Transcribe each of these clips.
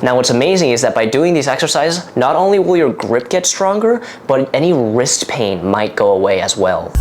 Now what's amazing is that by doing these exercises, not only will your grip get stronger, but any wrist pain might go away as well.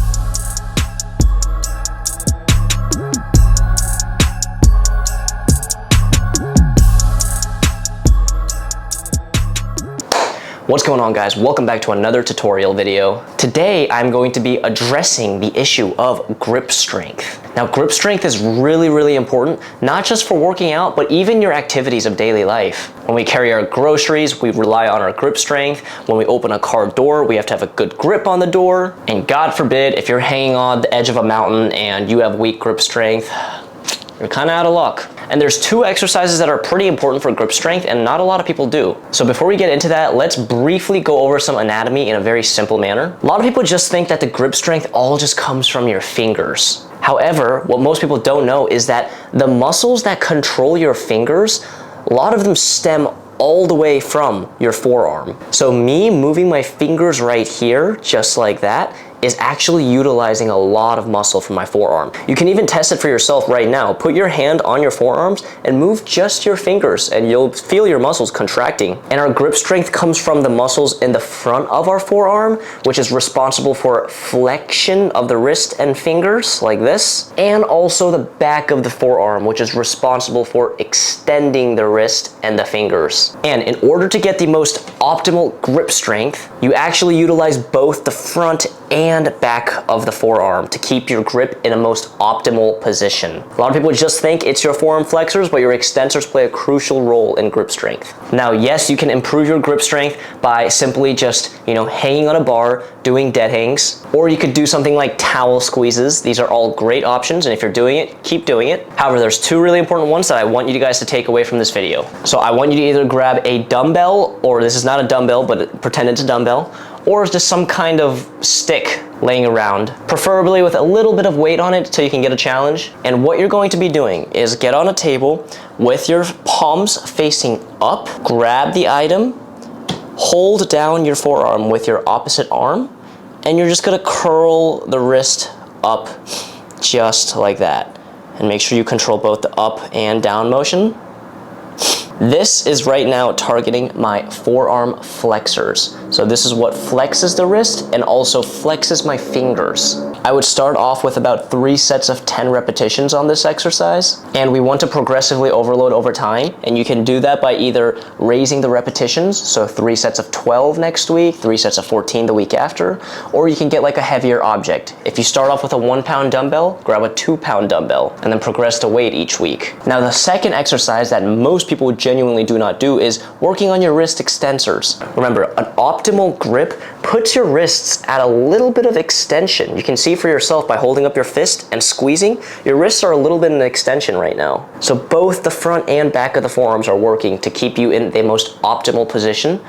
What's going on, guys? Welcome back to another tutorial video. Today, I'm going to be addressing the issue of grip strength. Now, grip strength is really important, not just for working out, but even your activities of daily life. When we carry our groceries, we rely on our grip strength. When we open a car door, we have to have a good grip on the door. And God forbid, if you're hanging on the edge of a mountain and you have weak grip strength, you're kind of out of luck. And there's two exercises that are pretty important for grip strength and not a lot of people do. So before we get into that, let's briefly go over some anatomy in a very simple manner. A lot of people just think that the grip strength all just comes from your fingers. However, what most people don't know is that the muscles that control your fingers, a lot of them stem all the way from your forearm. So me moving my fingers right here, just like that, is actually utilizing a lot of muscle from my forearm. You can even test it for yourself right now. Put your hand on your forearms and move just your fingers and you'll feel your muscles contracting. And our grip strength comes from the muscles in the front of our forearm, which is responsible for flexion of the wrist and fingers like this, and also the back of the forearm, which is responsible for extending the wrist and the fingers. And in order to get the most optimal grip strength, you actually utilize both the front and back of the forearm to keep your grip in a most optimal position. A lot of people just think it's your forearm flexors, but your extensors play a crucial role in grip strength. Now, yes, you can improve your grip strength by simply just, hanging on a bar, doing dead hangs, or you could do something like towel squeezes. These are all great options, and if you're doing it, keep doing it. However, there's two really important ones that I want you guys to take away from this video. So I want you to either grab a dumbbell, or this is not a dumbbell, but pretend it's a dumbbell, or just some kind of stick laying around, preferably with a little bit of weight on it so you can get a challenge. And what you're going to be doing is get on a table with your palms facing up, grab the item, hold down your forearm with your opposite arm, and you're just gonna curl the wrist up just like that. And make sure you control both the up and down motion. This is right now targeting my forearm flexors. So this is what flexes the wrist and also flexes my fingers. I would start off with about 3 sets of 10 repetitions on this exercise, and we want to progressively overload over time. And you can do that by either raising the repetitions, so 3 sets of 12 next week, 3 sets of 14 the week after, or you can get like a heavier object. If you start off with a 1-pound dumbbell, grab a 2-pound dumbbell, and then progress to weight each week. Now the second exercise that most people genuinely do not do is working on your wrist extensors. Remember, an optimal grip puts your wrists at a little bit of extension. You can see for yourself by holding up your fist and squeezing, your wrists are a little bit in extension right now. So both the front and back of the forearms are working to keep you in the most optimal position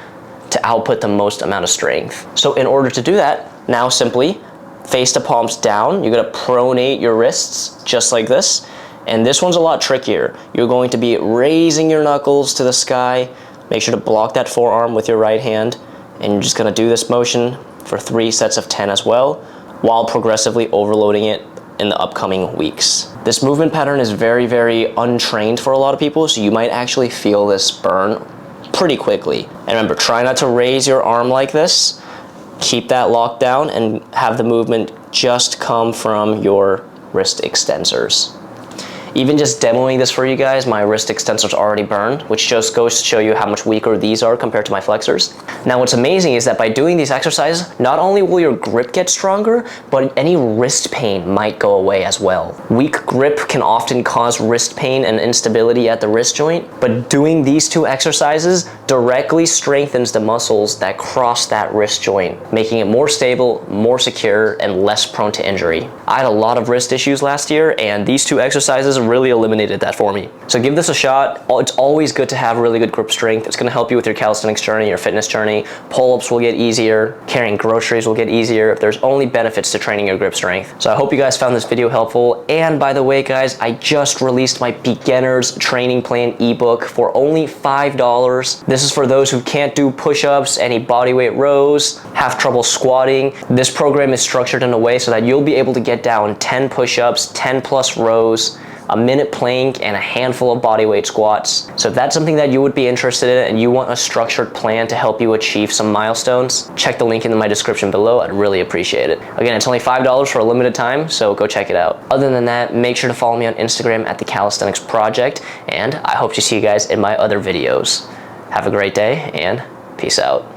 to output the most amount of strength. So in order to do that, now simply face the palms down. You're gonna pronate your wrists just like this. And this one's a lot trickier. You're going to be raising your knuckles to the sky. Make sure to block that forearm with your right hand. And you're just gonna do this motion for 3 sets of 10 as well, while progressively overloading it in the upcoming weeks. This movement pattern is very untrained for a lot of people, so you might actually feel this burn pretty quickly. And remember, try not to raise your arm like this. Keep that locked down and have the movement just come from your wrist extensors. Even just demoing this for you guys, my wrist extensors already burned, which just goes to show you how much weaker these are compared to my flexors. Now what's amazing is that by doing these exercises, not only will your grip get stronger, but any wrist pain might go away as well. Weak grip can often cause wrist pain and instability at the wrist joint, but doing these two exercises directly strengthens the muscles that cross that wrist joint, making it more stable, more secure, and less prone to injury. I had a lot of wrist issues last year, and these two exercises really eliminated that for me. So give this a shot. It's always good to have really good grip strength. It's going to help you with your calisthenics journey, your fitness journey. Pull-ups will get easier. Carrying groceries will get easier. There's only benefits to training your grip strength. So I hope you guys found this video helpful. And by the way, guys, I just released my beginner's training plan ebook for only $5. This is for those who can't do push-ups, any bodyweight rows, have trouble squatting. This program is structured in a way so that you'll be able to get down 10 push-ups, 10 plus rows, a minute plank, and a handful of bodyweight squats. So if that's something that you would be interested in and you want a structured plan to help you achieve some milestones, check the link in my description below. I'd really appreciate it. Again, it's only $5 for a limited time, so go check it out. Other than that, make sure to follow me on Instagram at the Calisthenics Project, and I hope to see you guys in my other videos. Have a great day, and peace out.